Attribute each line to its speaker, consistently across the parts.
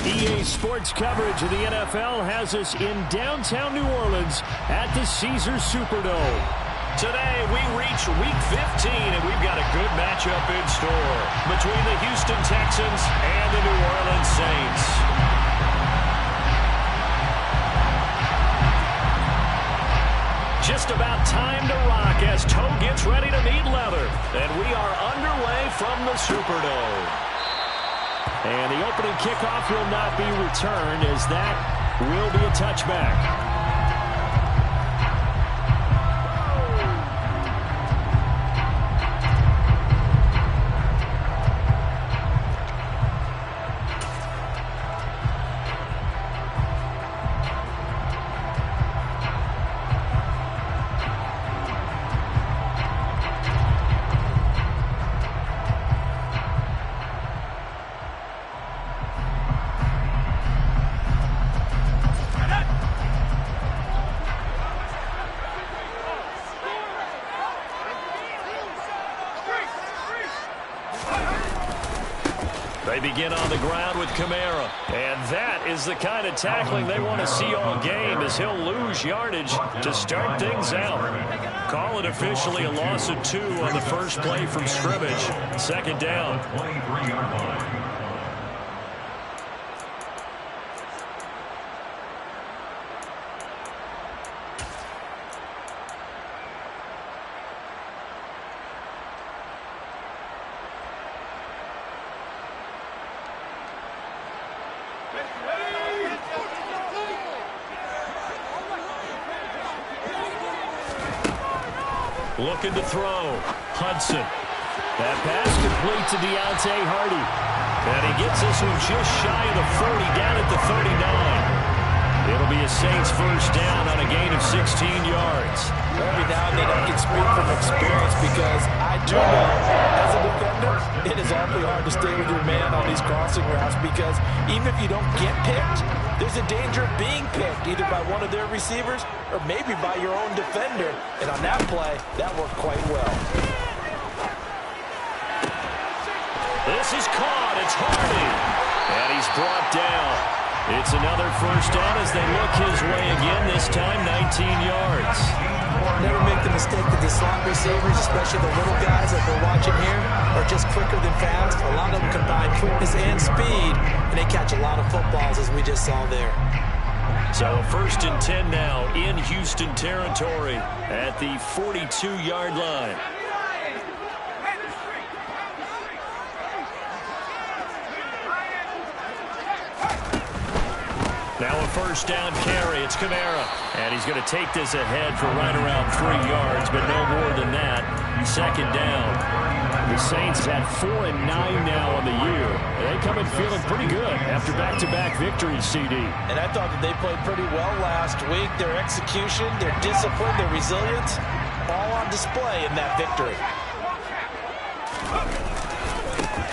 Speaker 1: EA Sports coverage of the NFL has us in downtown New Orleans at the Caesars Superdome. Today, we reach Week 15, and we've got a good matchup in store between the Houston Texans and the New Orleans Saints. Just about time to rock as Toe gets ready to meet leather, and we are underway from the Superdome. And the opening kickoff will not be returned, as that will be a touchback. They begin on the ground with Kamara. And that is the kind of tackling they want to see all game, as he'll lose yardage to start things out. Call it officially a loss of 2 on the first play from scrimmage. Second down. Looking to throw. Hudson. That pass complete to Deontay Hardy. And he gets this one just shy of the 40, down at the 39. It'll be a Saints first down on a gain of 16 yards.
Speaker 2: Every now and then I can speak from experience, because I do know, as a defender, it is awfully hard to stay with your man on these crossing routes, because even if you don't get picked, there's a danger of being picked, either by one of their receivers or maybe by your own defender. And on that play, that worked quite well.
Speaker 1: This is caught. It's Hardy. And he's brought down. It's another first down as they look his way again, this time 19 yards.
Speaker 2: Never make the mistake that the slot receivers, especially the little guys that we're watching here, are just quicker than fast. A lot of them combine quickness and speed, and they catch a lot of footballs, as we just saw there.
Speaker 1: So a 1st and 10 now in Houston territory at the 42-yard line. Now a first down carry. It's Kamara. And he's going to take this ahead for right around 3 yards, but no more than that. Second down. The Saints at 4-9 now on the year. They come in feeling pretty good after back-to-back victories, CD.
Speaker 2: And I thought that they played pretty well last week. Their execution, their discipline, their resilience, all on display in that victory.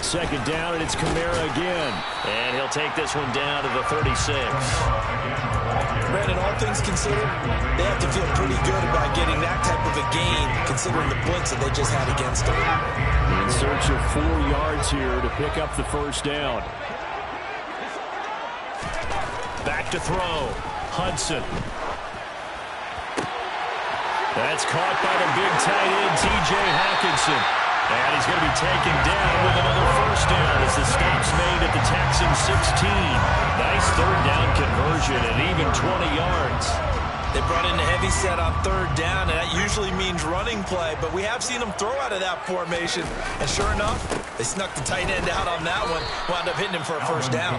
Speaker 1: Second down, and it's Kamara again. And he'll take this one down to the 36.
Speaker 2: Brandon, all things considered, they have to feel pretty good about getting that type of a gain, considering the blitz that they just had against them.
Speaker 1: In search of 4 yards here to pick up the first down. Back to throw. Hudson. That's caught by the big tight end, T.J. Hawkinson. And he's going to be taken down with another first down as the stop's made at the Texans 16. Nice third down conversion and even 20 yards.
Speaker 2: They brought in a heavy set on third down, and that usually means running play, but we have seen them throw out of that formation. And sure enough, they snuck the tight end out on that one, wound up hitting him for a first down.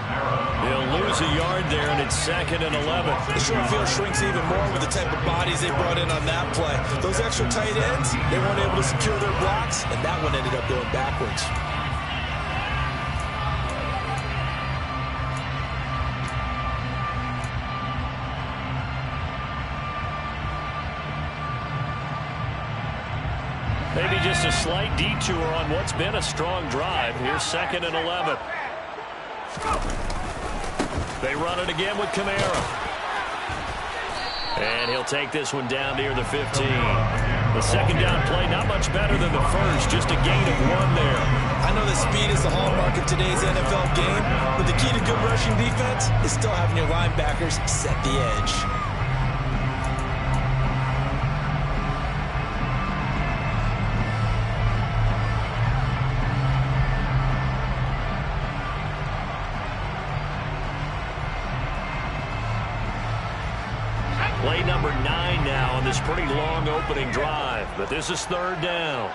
Speaker 1: They'll lose a yard there, and it's 2nd and 11.
Speaker 2: The short field shrinks even more with the type of bodies they brought in on that play. Those extra tight ends, they weren't able to secure their blocks, and that one ended up going backwards.
Speaker 1: Maybe just a slight detour on what's been a strong drive. Here's 2nd and 11. They run it again with Kamara. And he'll take this one down near the 15. The second down play, not much better than the first, just a gain of 1 there.
Speaker 2: I know that speed is the hallmark of today's NFL game, but the key to good rushing defense is still having your linebackers set the edge.
Speaker 1: Play number 9 now on this pretty long opening drive, but this is 3rd down.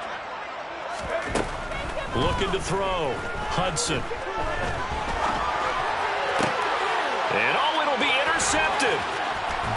Speaker 1: Looking to throw. Hudson. And it'll be intercepted.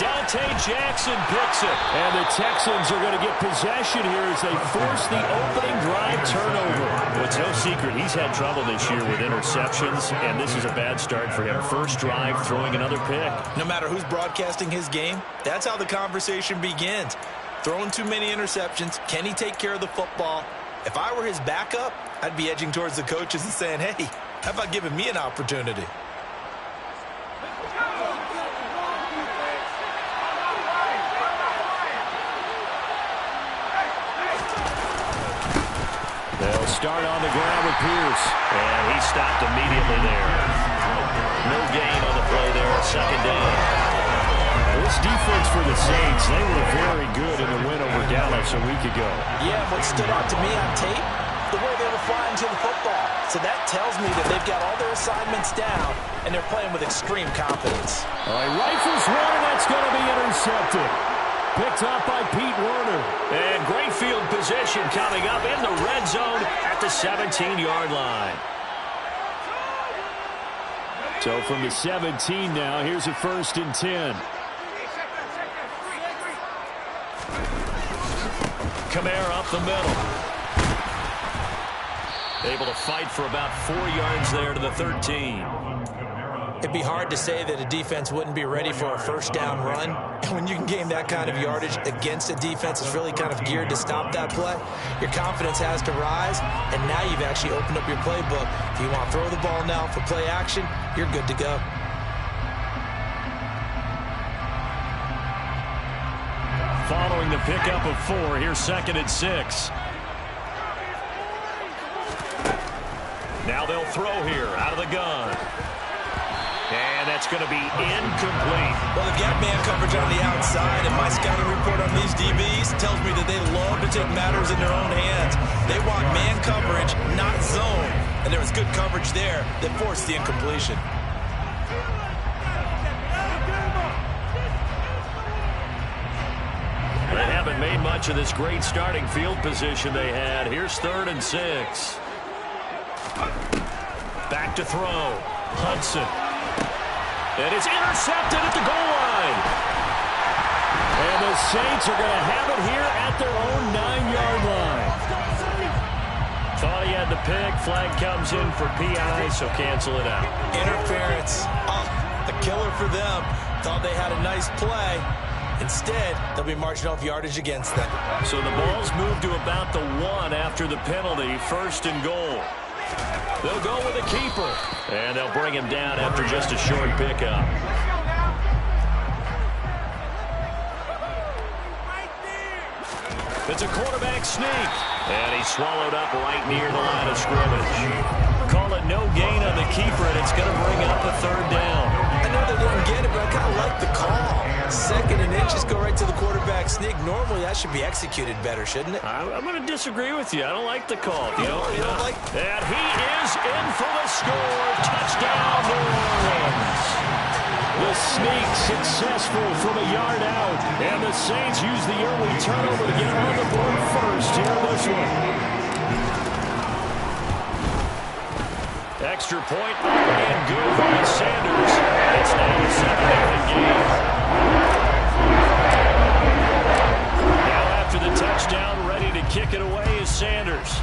Speaker 1: Dante Jackson picks it. And the Texans are going to get possession here as they force the opening drive turnover. Well, it's no secret he's had trouble this year with interceptions, and this is a bad start for him. First drive, throwing another pick.
Speaker 2: No matter who's broadcasting his game, that's how the conversation begins. Throwing too many interceptions. Can he take care of the football? If I were his backup, I'd be edging towards the coaches and saying, hey, how about giving me an opportunity?
Speaker 1: They'll start on the ground with Pierce. And he stopped immediately there. No gain on the play there. 2nd down. This defense for the Saints, they were very good in the win over Dallas a week ago.
Speaker 2: Yeah, what stood out to me on tape, the way they were flying to the football. So that tells me that they've got all their assignments down, and they're playing with extreme confidence.
Speaker 1: All right, rifles one, and that's going to be intercepted. Picked up by Pete Werner. And great field position coming up in the red zone at the 17-yard line. So from the 17 now, here's a 1st and 10. Kamara up the middle. Able to fight for about 4 yards there to the 13.
Speaker 2: It'd be hard to say that a defense wouldn't be ready for a 1st down run. And when you can gain that kind of yardage against a defense that's really kind of geared to stop that play, your confidence has to rise, and now you've actually opened up your playbook. If you want to throw the ball now for play action, you're good to go.
Speaker 1: Following the pickup of 4, here's 2nd and 6. Now they'll throw here out of the gun. And that's going to be incomplete.
Speaker 2: Well, they've got man coverage on the outside, and my scouting report on these DBs tells me that they love to take matters in their own hands. They want man coverage, not zone. And there was good coverage there that forced the incompletion.
Speaker 1: They haven't made much of this great starting field position they had. Here's 3rd and 6. Back to throw. Hudson. And it's intercepted at the goal line. And the Saints are going to have it here at their own 9-yard line. Thought he had the pick. Flag comes in for PI, so cancel it out.
Speaker 2: Interference. Oh, a killer for them. Thought they had a nice play. Instead, they'll be marching off yardage against them.
Speaker 1: So the ball's moved to about the 1 after the penalty. 1st and goal. They'll go with a keeper. And they'll bring him down after just a short pickup. It's a quarterback sneak. And he's swallowed up right near the line of scrimmage. Call it no gain on the keeper, and it's going to bring up a 3rd down.
Speaker 2: I know they didn't get it, but I kind of like the call. 2nd and inches, go right to the quarterback sneak. Normally, that should be executed better, shouldn't it?
Speaker 1: I'm going to disagree with you. I don't like the call.
Speaker 2: You don't like...
Speaker 1: And he is in for the score. Touchdown, New Orleans. The sneak successful from a yard out. And the Saints use the early turnover to get on the board first here in this one. Extra point and good by Sanders. It's now a 7-0 game. Now after the touchdown, ready to kick it away is Sanders.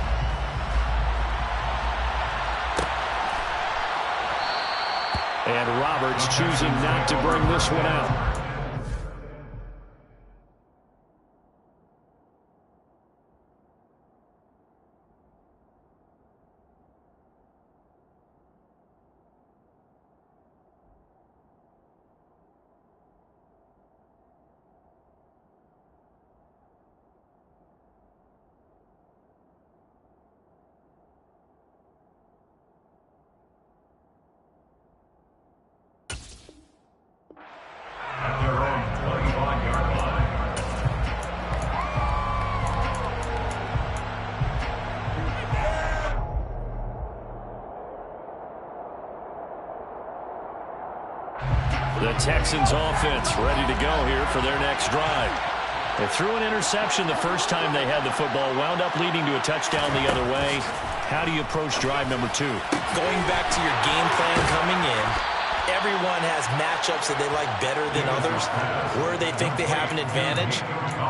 Speaker 1: And Roberts choosing not to bring this one out. Texans offense ready to go here for their next drive. They threw an interception the first time they had the football, wound up leading to a touchdown the other way. How do you approach drive number 2?
Speaker 2: Going back to your game plan coming in, everyone has matchups that they like better than others, where they think they have an advantage.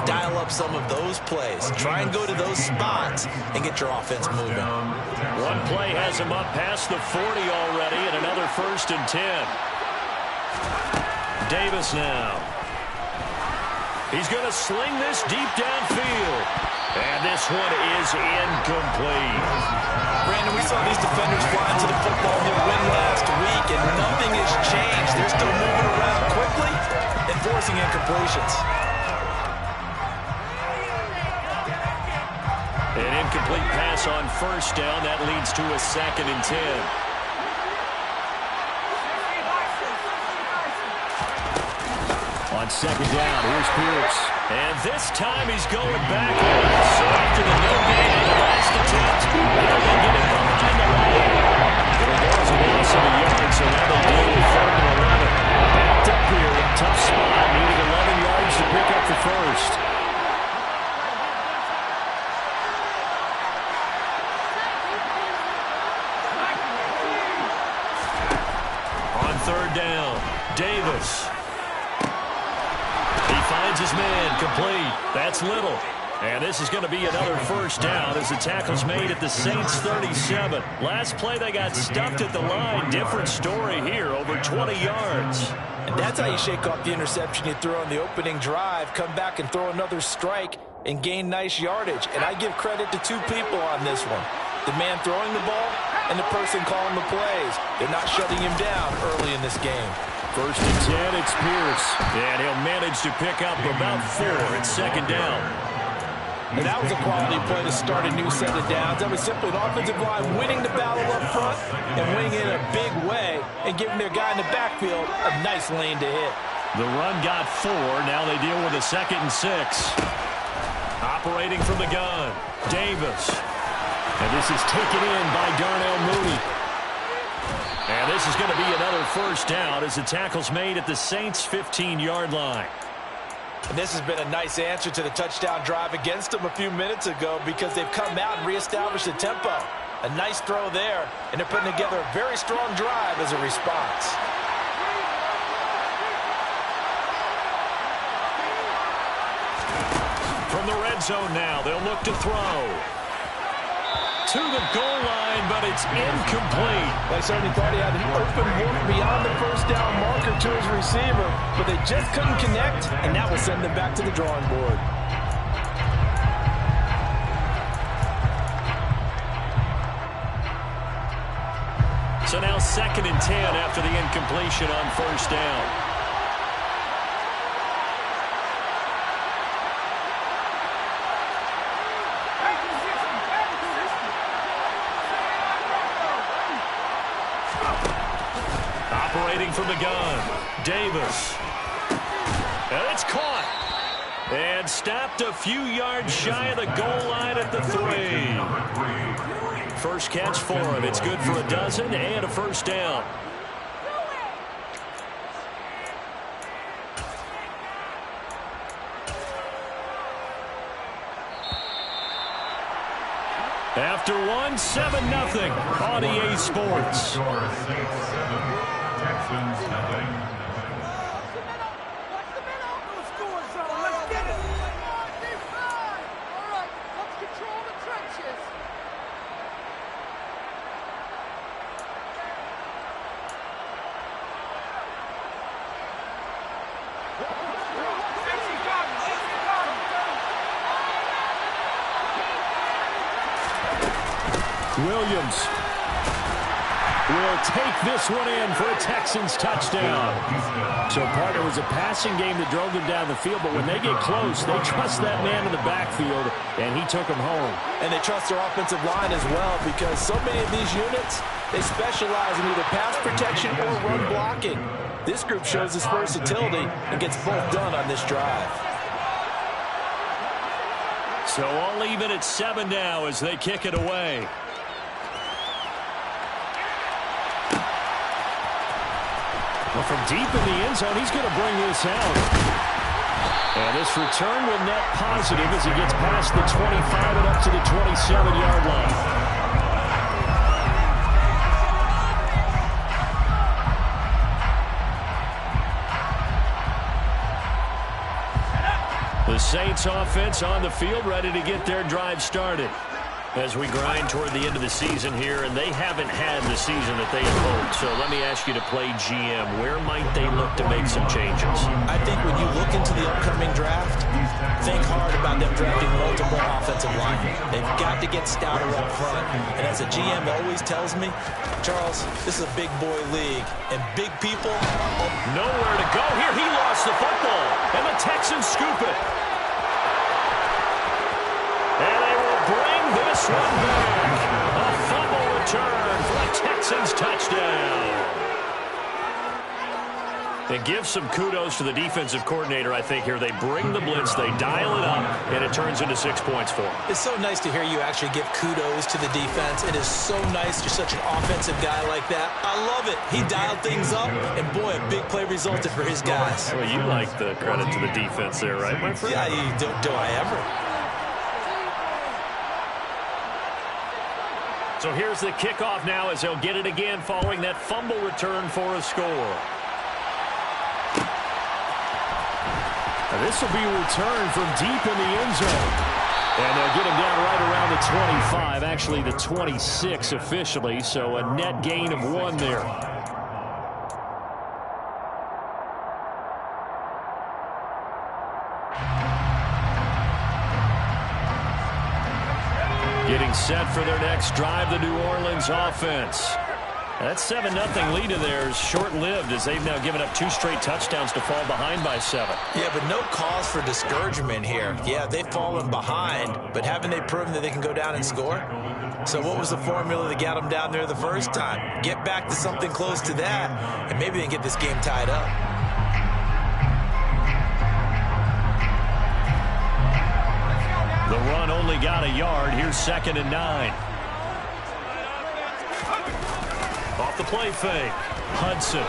Speaker 2: Dial up some of those plays. Try and go to those spots and get your offense moving.
Speaker 1: One play has him up past the 40 already, and another 1st and 10. Davis now. He's going to sling this deep downfield. And this one is incomplete.
Speaker 2: Brandon, we saw these defenders fly into the football in their win last week, and nothing has changed. They're still moving around quickly and forcing incompletions.
Speaker 1: An incomplete pass on 1st down. That leads to a 2nd and 10. On 2nd down, here's Pierce. And this time he's going back. So after the no gain in the last attempt, now they get it behind the line. There goes a loss of a yard, so now they deal with 3rd and 11. Backed up here in a tough spot, needing 11 yards to pick up the 1st. On 3rd down, Davis. He finds his man, complete. That's Little. And this is going to be another 1st down as the tackle's made at the Saints 37. Last play they got stuffed at the line. Different story here, over 20 yards.
Speaker 2: And that's how you shake off the interception you throw on the opening drive. Come back and throw another strike and gain nice yardage. And I give credit to 2 people on this one. The man throwing the ball and the person calling the plays. They're not shutting him down early in this game.
Speaker 1: 1st and 10, it's Pierce. And he'll manage to pick up about 4 at 2nd down.
Speaker 2: And that was a quality play to start a new set of downs. That was simply an offensive line winning the battle up front and winning it in a big way and giving their guy in the backfield a nice lane to hit.
Speaker 1: The run got 4. Now they deal with a 2nd and 6. Operating from the gun, Davis. And this is taken in by Darnell Mooney. And this is going to be another 1st down as the tackle's made at the Saints' 15-yard line.
Speaker 2: And this has been a nice answer to the touchdown drive against them a few minutes ago because they've come out and reestablished the tempo. A nice throw there, and they're putting together a very strong drive as a response.
Speaker 1: From the red zone now, they'll look to throw. To the goal line, but it's incomplete.
Speaker 2: They certainly thought he had an open look beyond the 1st down marker to his receiver, but they just couldn't connect, and that will send them back to the drawing board.
Speaker 1: So now 2nd and 10 after the incompletion on 1st down. Operating from the gun, Davis. And it's caught. And stopped a few yards shy of the goal line at the 3. First catch for him. It's good for a dozen and a 1st down. After one, 7-0 on EA Sports.
Speaker 3: Texans, nothing.
Speaker 1: Williams will take this one in for a Texans touchdown. So, partner, it was a passing game that drove them down the field, but when they get close, they trust that man in the backfield, and he took them home.
Speaker 2: And they trust their offensive line as well because so many of these units, they specialize in either pass protection or run blocking. This group shows its versatility and gets both done on this drive.
Speaker 1: So all even at 7 now as they kick it away. Well, from deep in the end zone, he's going to bring this out. And this return will net positive as he gets past the 25 and up to the 27-yard line. The Saints offense on the field, ready to get their drive started. As we grind toward the end of the season here, and they haven't had the season that they had hoped. So let me ask you to play GM. Where might they look to make some changes?
Speaker 2: I think when you look into the upcoming draft, think hard about them drafting multiple offensive linemen. They've got to get stouter up front. And as a GM always tells me, Charles, this is a big boy league, and big people...
Speaker 1: Nowhere to go here. He lost the football, and the Texans scoop it. And they will bring this one back. A fumble return for a Texans touchdown. It gives some kudos to the defensive coordinator, I think, here. They bring the blitz, they dial it up, and it turns into 6 points for them.
Speaker 2: It's so nice to hear you actually give kudos to the defense. It is so nice you're such an offensive guy like that. I love it. He dialed things up, and boy, a big play resulted for his guys.
Speaker 1: Well, you like the credit to the defense there, right, my friend?
Speaker 2: Yeah, do I ever?
Speaker 1: So here's the kickoff now as they'll get it again following that fumble return for a score. And this will be returned from deep in the end zone. And they'll get him down right around the 25, actually the 26 officially, so a net gain of 1 there. Getting set for their next drive, the New Orleans offense. That 7-0 lead of theirs short-lived as they've now given up 2 straight touchdowns to fall behind by 7.
Speaker 2: Yeah, but no cause for discouragement here. Yeah, they've fallen behind, but haven't they proven that they can go down and score? So what was the formula that got them down there the first time? Get back to something close to that, and maybe they can get this game tied up.
Speaker 1: The run only got a yard. Here's 2nd and 9. Off the play fake. Hudson.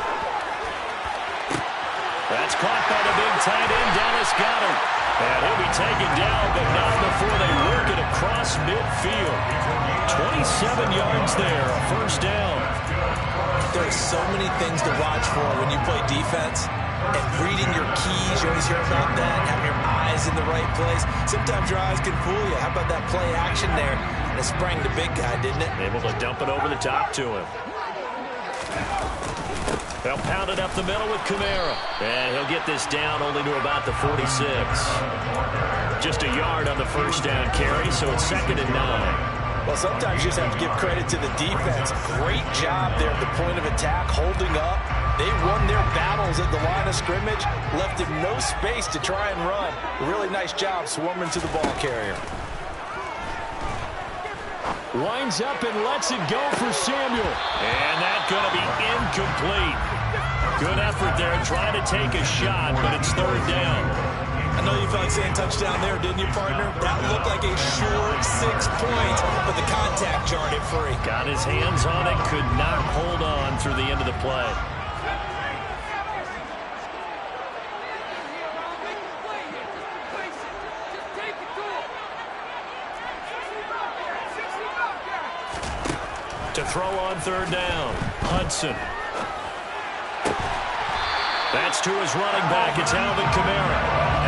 Speaker 1: That's caught by the big tight end, Dallas Goedert. And he'll be taken down, but not before they work it across midfield. 27 yards there, a first down.
Speaker 2: There are so many things to watch for when you play defense. And reading your keys, you always hear about that, having your eyes in the right place. Sometimes your eyes can fool you. How about that play action there? And it sprang the big guy, didn't it?
Speaker 1: Able to dump it over the top to him. They'll pound it up the middle with Kamara. And he'll get this down only to about the 46. Just a yard on the first down carry, so it's 2nd and 9.
Speaker 2: Well, sometimes you just have to give credit to the defense. Great job there at the point of attack, holding up. They won their battles at the line of scrimmage, left him no space to try and run. Really nice job swarming to the ball carrier.
Speaker 1: Winds up and lets it go for Samuel. And that's going to be incomplete. Good effort there, trying to take a shot, but it's 3rd down.
Speaker 2: I know you felt like saying touchdown there, didn't you, partner? That looked like a short 6 points, but the contact jarred it free.
Speaker 1: Got his hands on it, could not hold on through the end of the play. To throw on 3rd down, Hudson. That's to his running back. It's Alvin Kamara.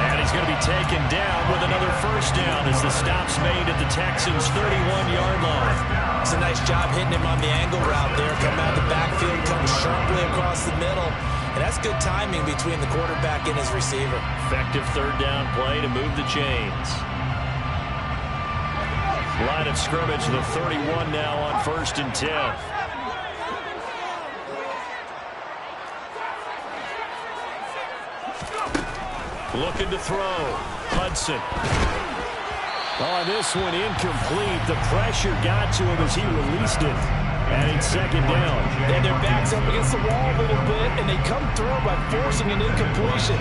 Speaker 1: And he's going to be taken down with another first down as the stop's made at the Texans' 31-yard line.
Speaker 2: It's a nice job hitting him on the angle route there. Come out the backfield, come sharply across the middle. And that's good timing between the quarterback and his receiver.
Speaker 1: Effective 3rd down play to move the chains. Line of scrimmage, the 31 now on 1st and 10. Looking to throw. Hudson. Oh, this one incomplete. The pressure got to him as he released it. And it's 2nd down.
Speaker 2: And their back's up against the wall a little bit, and they come through by forcing an incompletion.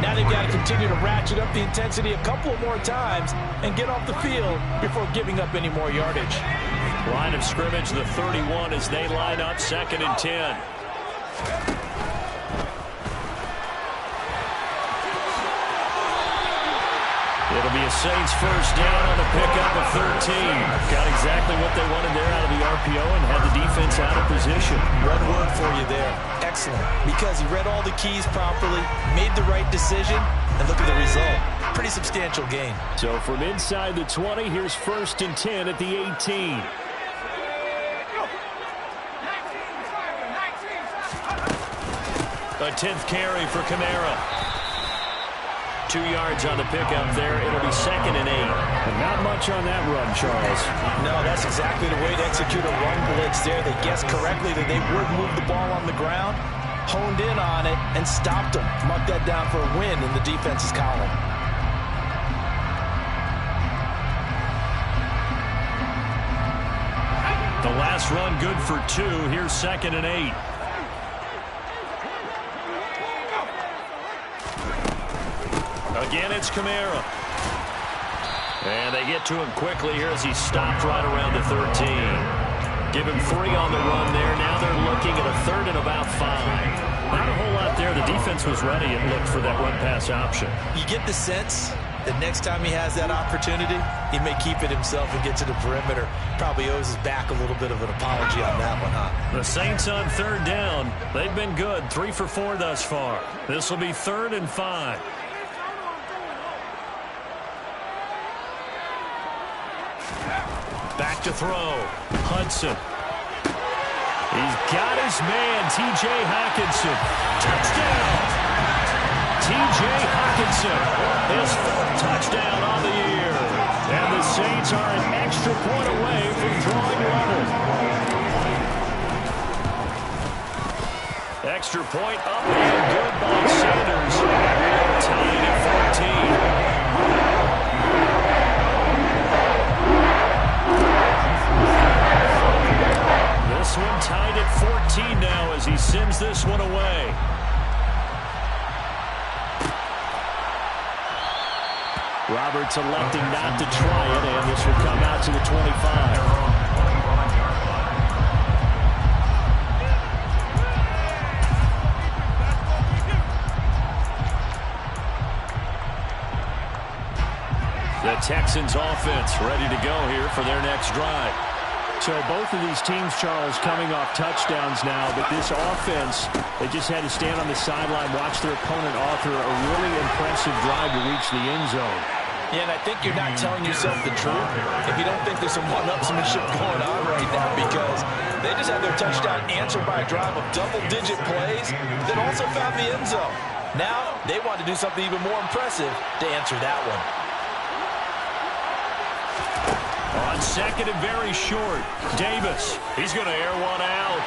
Speaker 2: Now they've got to continue to ratchet up the intensity a couple of more times and get off the field before giving up any more yardage.
Speaker 1: Line of scrimmage, the 31 as they line up 2nd and 10. It'll be a Saints first down on the pickup of 13. Got exactly what they wanted there out of the RPO and had the defense out of position.
Speaker 2: One word for you there. Excellent. Because he read all the keys properly, made the right decision, and look at the result. Pretty substantial gain.
Speaker 1: So from inside the 20, here's 1st and 10 at the 18. A 10th carry for Kamara. 2 yards on the pickup there. It'll be 2nd and 8.
Speaker 3: And not much on that run, Charles.
Speaker 2: No, that's exactly the way to execute a run blitz there. They guessed correctly that they would move the ball on the ground, honed in on it, and stopped them. Mark that down for a win in the defense's column.
Speaker 1: The last run good for 2. Here's 2nd and 8. Again, it's Kamara. And they get to him quickly here as he stopped right around the 13. Give him 3 on the run there. Now they're looking at a 3rd and about 5. Not a whole lot there. The defense was ready and looked for that run-pass option.
Speaker 2: You get the sense that next time he has that opportunity, he may keep it himself and get to the perimeter. Probably owes his back a little bit of an apology on that one, huh?
Speaker 1: The Saints on 3rd down. They've been good. 3 for 4 thus far. This will be 3rd and 5. Back to throw. Hudson. He's got his man, T.J. Hockenson. Touchdown! T.J. Hockenson, his 4th touchdown on the year. And the Saints are an extra point away from drawing level. Extra point up and good by Sanders. Tied at 14. This one tied at 14 now as he sends this one away. Roberts electing not to try it, and this will come out to the 25. The Texans offense ready to go here for their next drive.
Speaker 3: So both of these teams, Charles, coming off touchdowns now, but this offense, they just had to stand on the sideline, watch their opponent author a really impressive drive to reach the end zone.
Speaker 2: Yeah, and I think you're not telling yourself the truth if you don't think there's some one-upsmanship going on right now, because they just had their touchdown answered by a drive of double-digit plays that also found the end zone. Now they want to do something even more impressive to answer that one.
Speaker 1: On 2nd and very short, Davis. He's going to air one out.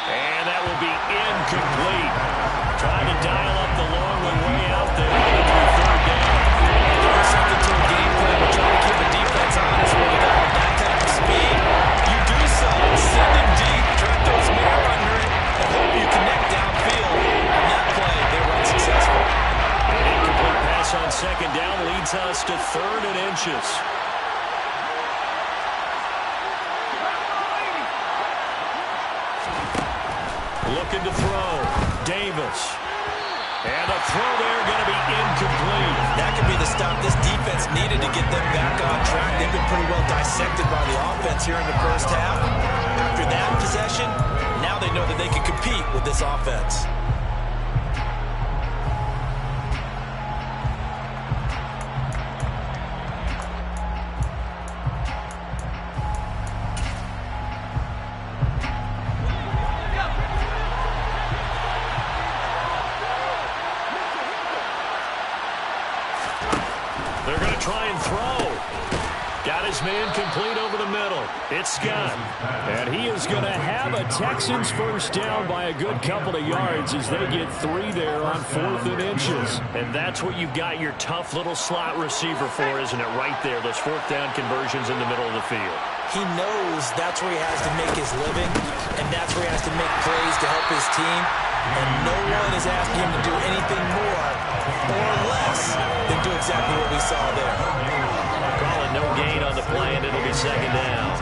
Speaker 1: And that will be incomplete. Trying to dial up the long one way out there. 3rd down.
Speaker 2: There's something to a game plan. We're trying to keep the defense honest when you got that type of speed. You do so. Send him deep. Track those men under it. And hope you connect downfield. On that play, they were unsuccessful.
Speaker 1: An incomplete pass on 2nd down leads us to 3rd and inches. Looking to throw. Davis. And a throw there going to be incomplete.
Speaker 2: That could be the stop this defense needed to get them back on track. They've been pretty well dissected by the offense here in the first half. After that possession, now they know that they can compete with this offense.
Speaker 1: They're going to try and throw. Got his man complete over the middle. It's Scott.
Speaker 3: And he is going to have a Texans first down by a good couple of yards as they get 3 there on 4th and inches.
Speaker 1: And that's what you've got your tough little slot receiver for, isn't it? Right there, those 4th down conversions in the middle of the field.
Speaker 2: He knows that's where he has to make his living, and that's where he has to make plays to help his team. And no one is asking him to do anything more or less than do exactly what we saw there.
Speaker 1: Calling no gain on the play, and it'll be 2nd down.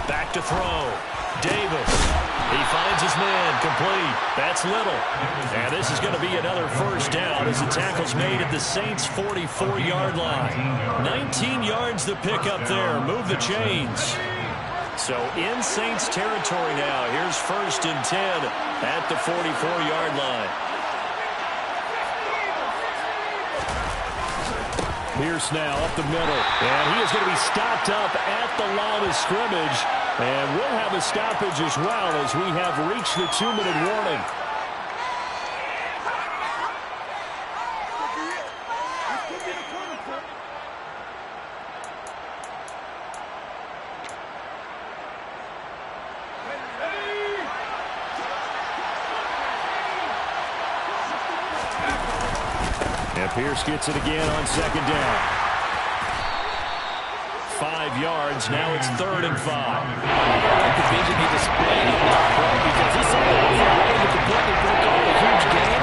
Speaker 1: Back to throw. Davis. He finds his man, complete. That's Little. And this is going to be another first down as the tackle's made at the Saints' 44-yard line. 19 yards to pick up there. Move the chains. So in Saints territory now. Here's 1st and 10 at the 44-yard line.
Speaker 3: Pierce now up the middle. And he is going to be stopped up at the line of scrimmage. And we'll have a stoppage as well as we have reached the 2-minute warning. And Pierce gets it again on 2nd down. 5 yards. Now it's 3rd and 5.
Speaker 2: The vision he displayed is not great because he saw that he was ready to completely break off a huge game.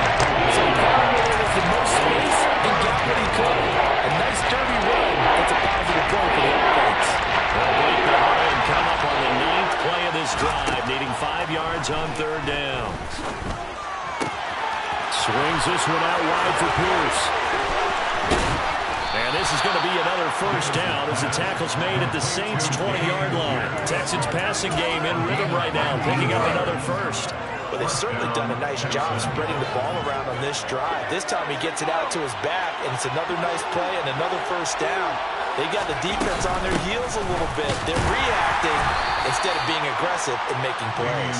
Speaker 2: So he found where there was the most space and got what he could. A nice sturdy run. That's a positive goal for the offense.
Speaker 1: They'll break the hurry and come up on the 9th play of this drive, needing 5 yards on 3rd down.
Speaker 3: Swings this one out wide for Pierce.
Speaker 1: And this is going to be another first down as the tackle's made at the Saints' 20-yard line. Texans passing game in rhythm right now, picking up another first.
Speaker 2: Well, they've certainly done a nice job spreading the ball around on this drive. This time he gets it out to his back, and it's another nice play and another first down. They got the defense on their heels a little bit. They're reacting instead of being aggressive and making plays.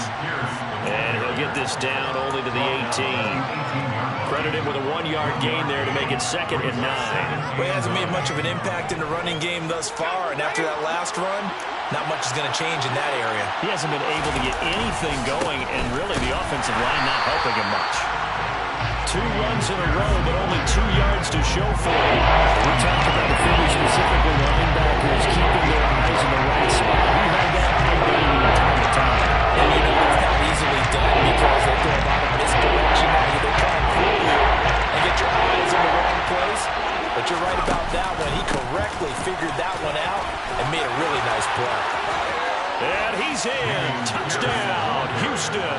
Speaker 1: And he'll get this down only to the 18. Credit him with a 1-yard gain there to make it 2nd and 9.
Speaker 2: Well, he hasn't made much of an impact in the running game thus far, and after that last run, not much is going to change in that area.
Speaker 1: He hasn't been able to get anything going, and really the offensive line not helping him much. 2 runs in a row, but only 2 yards to show for it.
Speaker 3: We talked about the Phillies, specifically linebackers, keeping their eyes in the right spot. We had that high game the entire time.
Speaker 2: And you know it's not easily done because they throw a lot of misdirection at you. They try and fool you and get your eyes in the wrong place. But you're right about that one. He correctly figured that one out and made a really nice play.
Speaker 1: And he's in. Touchdown, Houston.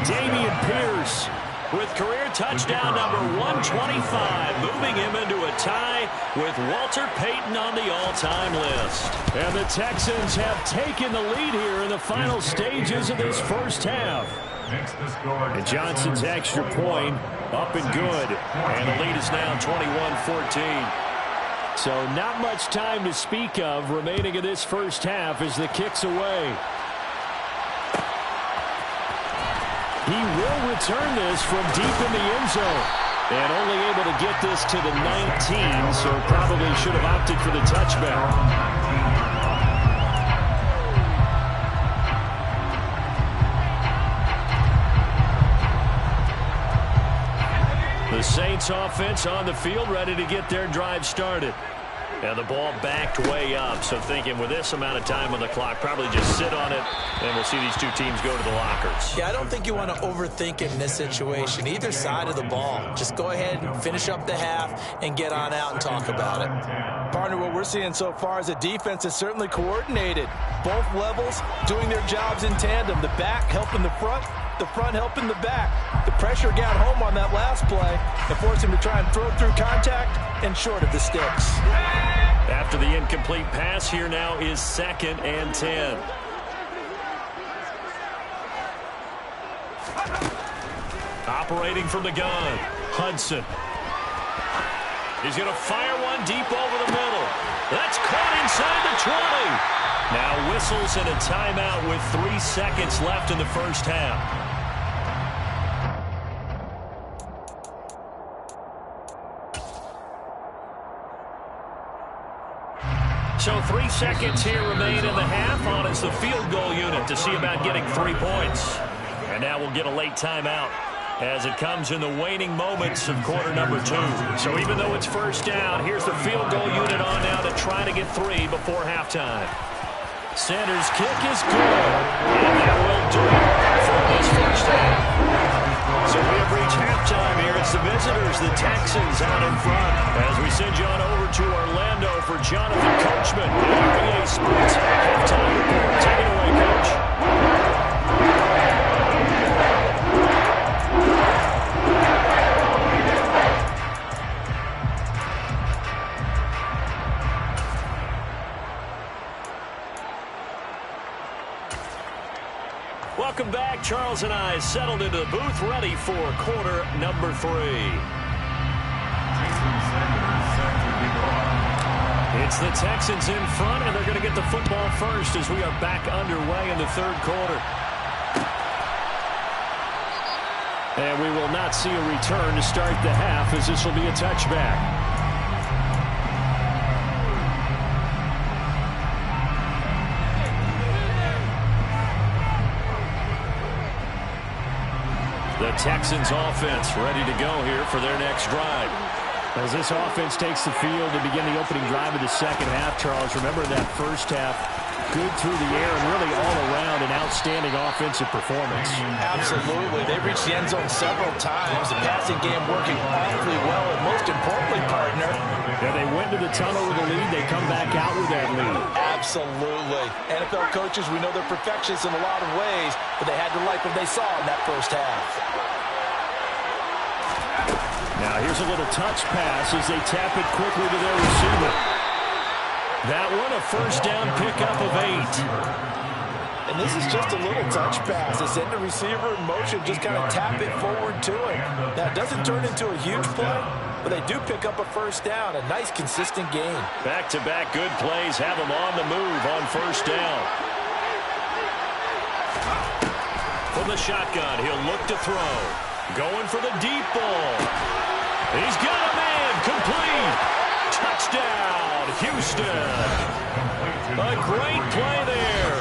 Speaker 3: Damian Pierce
Speaker 1: with career touchdown number 125, moving him into a tie with Walter Payton on the all-time list.
Speaker 3: And the Texans have taken the lead here in the final stages of this first half. And Johnson's extra point up and good.
Speaker 1: And the lead is now 21-14.
Speaker 3: So not much time to speak of remaining in this first half as the kick's away. He will return this from deep in the end zone. And only able to get this to the 19, so probably should have opted for the touchback.
Speaker 1: The Saints offense on the field, ready to get their drive started. And the ball backed way up, so thinking with this amount of time on the clock, probably just sit on it, and we'll see these two teams go to the lockers.
Speaker 2: Yeah, I don't think you want to overthink it in this situation. Either side of the ball. Just go ahead and finish up the half and get on out and talk about it. Partner, what we're seeing so far is a defense is certainly coordinated. Both levels doing their jobs in tandem. The back helping the front helping the back. The pressure got home on that last play and forced him to try and throw through contact and short of the sticks.
Speaker 1: After the incomplete pass, here now is 2nd and 10. Operating from the gun, Hudson. He's going to fire one deep over the middle. That's caught inside the 20. Now whistles and a timeout with 3 seconds left in the first half. So 3 seconds here remain in the half. On is the field goal unit to see about getting 3 points. And now we'll get a late timeout as it comes in the waning moments of quarter number 2. So even though it's first down, here's the field goal unit on now to try to get 3 before halftime. Sanders' kick is good. And that will do it for this first half. So we have reached halftime here. It's the visitors, the Texans, out in front. As we send you on over to Orlando for Jonathan Coachman, REA Sports halftime report. Take it away, Coach. Rick Charles and I settled into the booth, ready for quarter number 3. It's the Texans in front, and they're going to get the football first as we are back underway in the third quarter. And we will not see a return to start the half, as this will be a touchback. The Texans offense ready to go here for their next drive.
Speaker 3: As this offense takes the field to begin the opening drive of the second half, Charles, remember that first half, good through the air and really all around an outstanding offensive performance.
Speaker 2: Absolutely. They reached the end zone several times. The passing game working awfully well, and most importantly, partner,
Speaker 3: yeah, they went to the tunnel with a lead. They come back out with that lead.
Speaker 2: Absolutely. NFL coaches, we know they're perfectionists in a lot of ways, but they had to like what they saw in that first half.
Speaker 3: Now here's a little touch pass as they tap it quickly to their receiver.
Speaker 1: That one a first down pickup of 8.
Speaker 2: And this is just a little touch pass. They send the receiver in motion, just kind of tap it forward to him. Now it doesn't turn into a huge play, but they do pick up a first down. A nice, consistent game.
Speaker 1: Back-to-back good plays have them on the move on first down. From the shotgun, he'll look to throw. Going for the deep ball. He's got a man, complete. Touchdown, Houston. A great play there.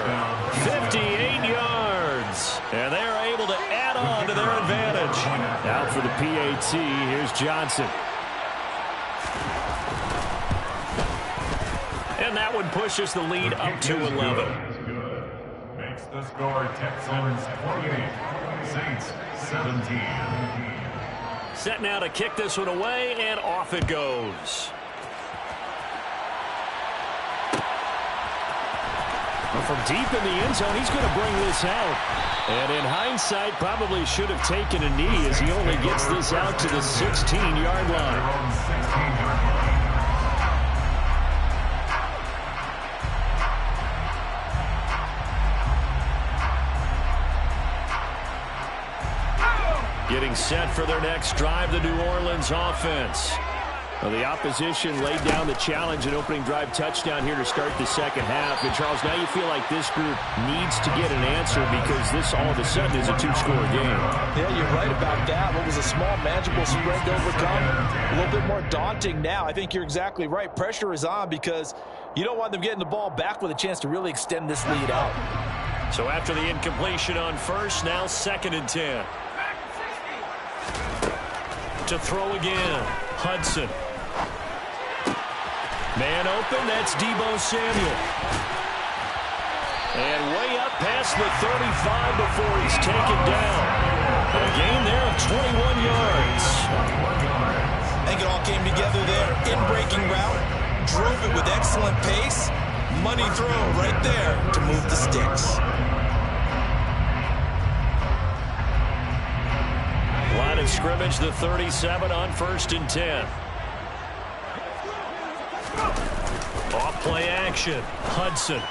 Speaker 1: 58 yards. And they're able to add on to their advantage.
Speaker 3: Now for the PAT, here's Johnson.
Speaker 1: And that one pushes the lead up to 11.
Speaker 4: Makes the score Texans 28, Saints 17.
Speaker 1: Set now to kick this one away, and off it goes.
Speaker 3: From deep in the end zone, he's going to bring this out.
Speaker 1: And in hindsight, probably should have taken a knee as he only gets this out to the 16-yard line. Getting set for their next drive, the New Orleans offense.
Speaker 3: Well, the opposition laid down the challenge and opening drive touchdown here to start the second half. And, Charles, now you feel like this group needs to get an answer because this all of a sudden is a two-score game.
Speaker 2: Yeah, you're right about that. What was a small, manageable spread to overcome, a little bit more daunting now. I think you're exactly right. Pressure is on because you don't want them getting the ball back with a chance to really extend this lead out.
Speaker 1: So after the incompletion on first, now 2nd and 10. To throw again, Hudson. Man open, that's Deebo Samuel. And way up past the 35 before he's taken down. A gain there of 21 yards.
Speaker 2: I think it all came together there. In-breaking route, drove it with excellent pace. Money throw right there to move the sticks.
Speaker 1: Line of scrimmage, the 37 on 1st and 10. Off play action. Hudson.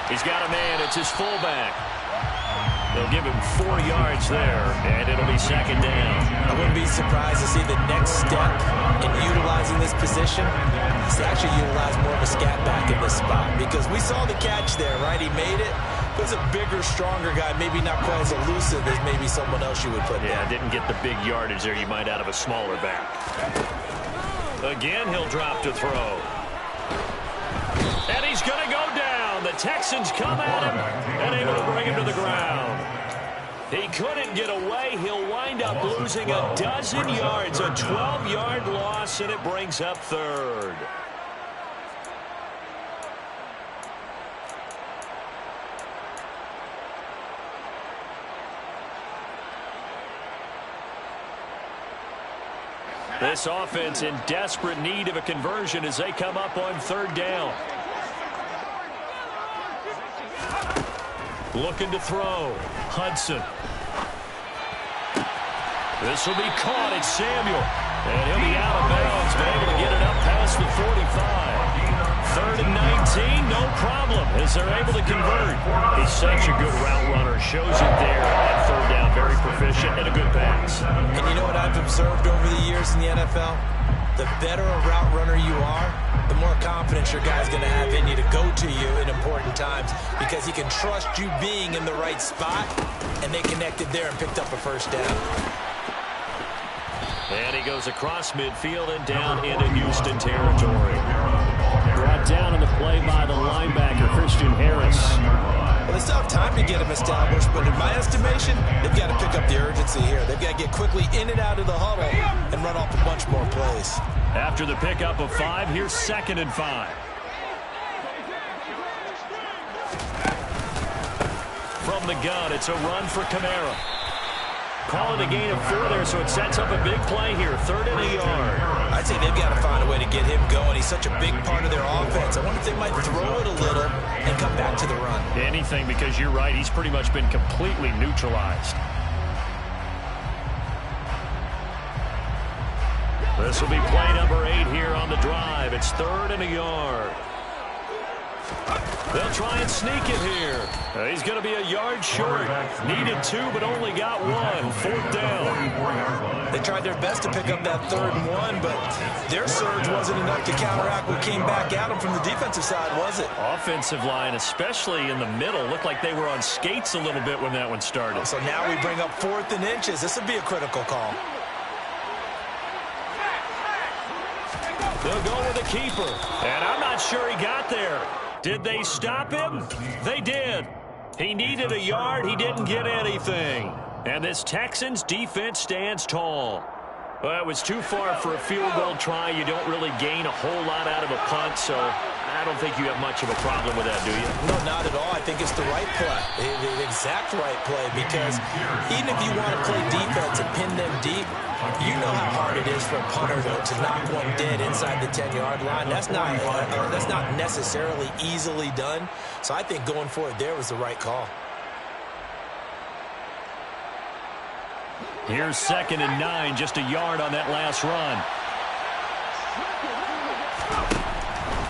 Speaker 1: He's got a man. It's his fullback. They'll give him 4 yards there, and it'll be 2nd down.
Speaker 2: I wouldn't be surprised to see the next step in utilizing this position is to actually utilize more of a scat back in this spot because we saw the catch there, right? He made it. But it's a bigger, stronger guy, maybe not quite as elusive as maybe someone else you would put there.
Speaker 1: Yeah, didn't get the big yardage there you might out of a smaller back. Again, he'll drop to throw. And he's going to go down. The Texans come at him and able to bring him to the ground. He couldn't get away. He'll wind up losing a dozen yards, a 12-yard loss, and it brings up 3rd. This offense in desperate need of a conversion as they come up on 3rd down. Looking to throw. Hudson. This will be caught. It's Samuel. And he'll be out of bounds, but able to get it up past the 45. 3rd and 19, no problem, as they're able to convert. He's such a good route runner. Shows it there at 3rd down. Very proficient and a good pass.
Speaker 2: And you know what I've observed over the years in the NFL? The better a route runner you are, the more confidence your guy's going to have in you to go to you in important times, because he can trust you being in the right spot, and they connected there and picked up a 1st down.
Speaker 1: And he goes across midfield and down into Houston territory.
Speaker 3: Brought down on the play by the linebacker, Christian Harris.
Speaker 2: Well, they still have time to get him established, but in my estimation, they've got to pick up the urgency here. They've got to get quickly in and out of the huddle and run off a bunch more plays.
Speaker 1: After the pickup of 5, here's 2nd and 5. From the gun, it's a run for Kamara. Call it a gain of 4 there, so it sets up a big play here. 3rd and a yard.
Speaker 2: I'd say they've got to find a way to get him going. He's such a big part of their offense. I wonder if they might throw it a little and come back to the run.
Speaker 1: Anything, because you're right. He's pretty much been completely neutralized. This will be play number 8 here on the drive. It's 3rd and a yard. They'll try and sneak it here. He's going to be a yard short. Needed 2, but only got 1. 4th down.
Speaker 2: They tried their best to pick up that 3rd and 1, but their surge wasn't enough to counteract what came back at them from the defensive side, was it?
Speaker 1: Offensive line, especially in the middle, looked like they were on skates a little bit when that one started.
Speaker 2: So now we bring up 4th and inches. This would be a critical call.
Speaker 1: They'll go with the keeper, and I'm not sure he got there. Did they stop him? They did. He needed a yard. He didn't get anything. And this Texans defense stands tall. Well, it was too far for a field goal try. You don't really gain a whole lot out of a punt, so I don't think you have much of a problem with that, do you?
Speaker 2: No, not at all. I think it's the right play, the exact right play, because even if you want to play defense and pin them deep, you know how hard it is for a punter to knock one dead inside the 10-yard line. That's not necessarily easily done. So I think going for it there was the right call.
Speaker 1: Here's 2nd and 9, just a yard on that last run.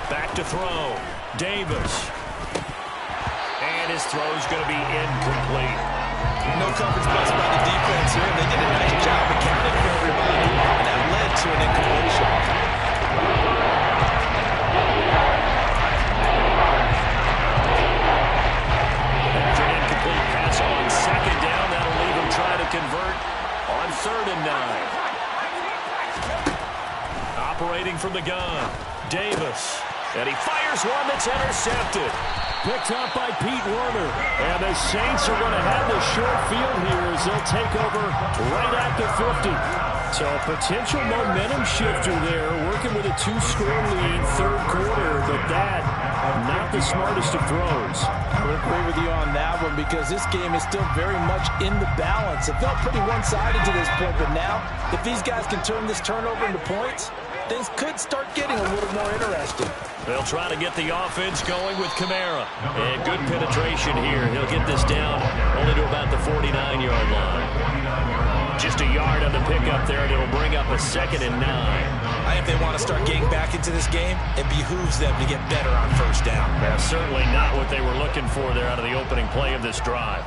Speaker 1: Back to throw. Davis. And his throw's going to be incomplete.
Speaker 2: No coverage bust by the defense here. They did a nice job accounting for everybody, and that led to an incompletion.
Speaker 1: After an incomplete pass on 2nd down, that'll leave him trying to convert on 3rd and 9. Operating from the gun, Davis. And he fires one that's intercepted.
Speaker 3: Picked up by Pete Werner. And the Saints are going to have the short field here as they'll take over right at the 50. So a potential momentum shifter there, working with a 2-score lead, 3rd quarter, but that, not the smartest of throws.
Speaker 2: I would agree with you on that one, because this game is still very much in the balance. It felt pretty one-sided to this point, but now, if these guys can turn this turnover into points, things could start getting a little more interesting.
Speaker 1: They'll try to get the offense going with Kamara. And good penetration here. He'll get this down only to about the 49-yard line. Just a yard on the pickup there, and it'll bring up a 2nd and 9.
Speaker 2: I think if they want to start getting back into this game, it behooves them to get better on 1st down.
Speaker 1: That's certainly not what they were looking for there out of the opening play of this drive.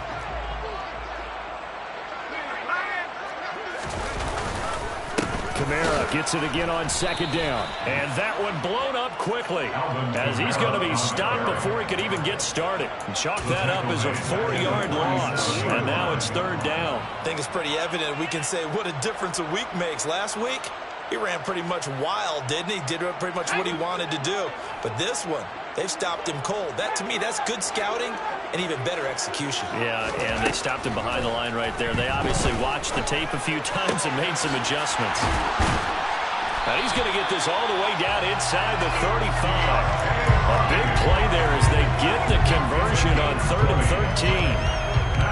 Speaker 3: Kamara gets it again on 2nd down.
Speaker 1: And that one blown up quickly, as he's going to be stopped before he could even get started. Chalk that up as a 4-yard loss, and now it's 3rd down.
Speaker 2: I think it's pretty evident. We can say what a difference a week makes. Last week, he ran pretty much wild, didn't he? Did pretty much what he wanted to do. But this one, they've stopped him cold. That, to me, that's good scouting and even better execution.
Speaker 1: Yeah, and they stopped him behind the line right there. They obviously watched the tape a few times and made some adjustments. Now he's going to get this all the way down inside the 35. A big play there as they get the conversion on 3rd and 13.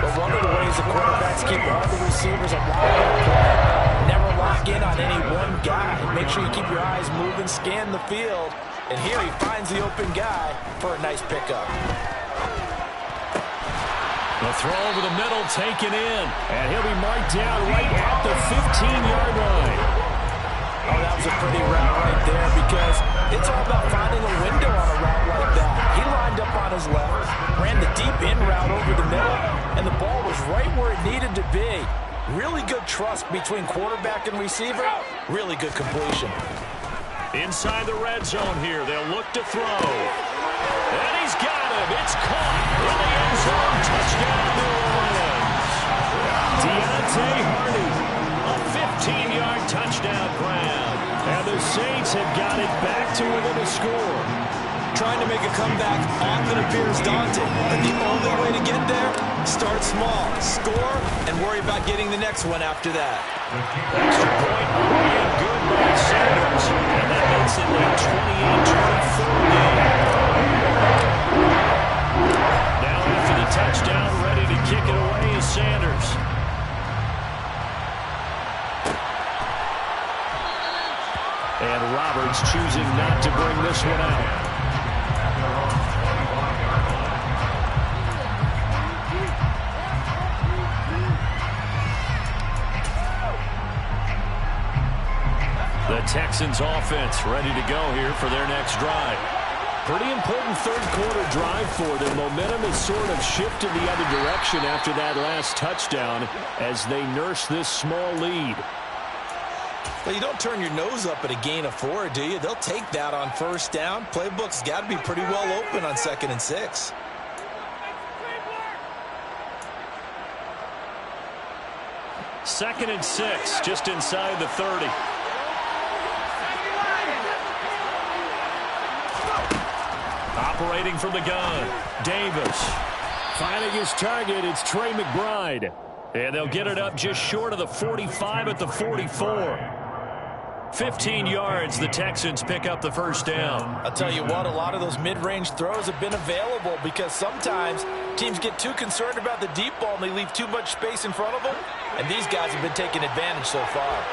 Speaker 2: But one of the ways the quarterbacks keep all the receivers a wide open, never lock in on any one guy. Make sure you keep your eyes moving, scan the field. And here he finds the open guy for a nice pickup.
Speaker 1: The throw over the middle, taken in.
Speaker 3: And he'll be marked down right at the 15-yard line.
Speaker 2: Oh, that was a pretty route right there, because It's all about finding a window on a route like that. He lined up on his left, ran the deep in route over the middle, and the ball was right where it needed to be. Really good trust between quarterback and receiver. Really good completion.
Speaker 1: Inside the red zone here, they'll look to throw. And he's got him. It's caught in the end zone. Touchdown, New Orleans. Deontay Hardy, a 15-yard touchdown grab. And the Saints have got it back to within a score.
Speaker 5: Trying to make a comeback often appears daunting, but the only way to get there, start small, score, and worry about getting the next one after that.
Speaker 1: Extra point, and good by Sanders, and that makes it a 28-24 game. Now after the touchdown, ready to kick it away is Sanders. And Roberts choosing not to bring this one out. The Texans offense ready to go here for their next drive.
Speaker 3: Pretty important third quarter drive for them. Momentum has sort of shifted the other direction after that last touchdown as they nurse this small lead.
Speaker 2: Well, you don't turn your nose up at a gain of 4, do you? They'll take that on first down. Playbook's got to be pretty well open on 2nd and 6.
Speaker 1: Second and 6, just inside the 30. Operating from the gun, Davis.
Speaker 3: Finding his target, it's Trey McBride.
Speaker 1: And they'll get it up just short of the 45 at the 44. 15 yards, the Texans pick up the first down.
Speaker 2: I'll tell you what, a lot of those mid-range throws have been available because sometimes teams get too concerned about the deep ball and they leave too much space in front of them. And these guys have been taking advantage so far.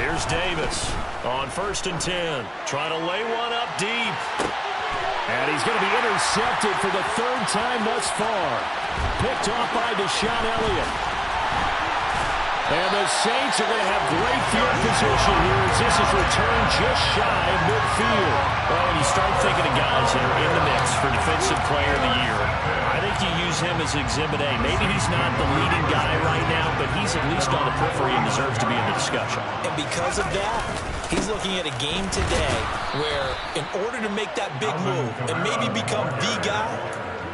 Speaker 1: Here's Davis on 1st and 10. Trying to lay one up deep.
Speaker 3: And he's going to be intercepted for the 3rd time thus far. Picked off by Deshaun Elliott. And the Saints are going to have great field position here as this is returned just shy of midfield.
Speaker 1: Well, when you start thinking of guys that are in the mix for Defensive Player of the Year, I think you use him as Exhibit A. Maybe he's not the leading guy right now, but he's at least on the periphery and deserves to be in the discussion.
Speaker 2: And because of that, he's looking at a game today where in order to make that big move and maybe become the guy,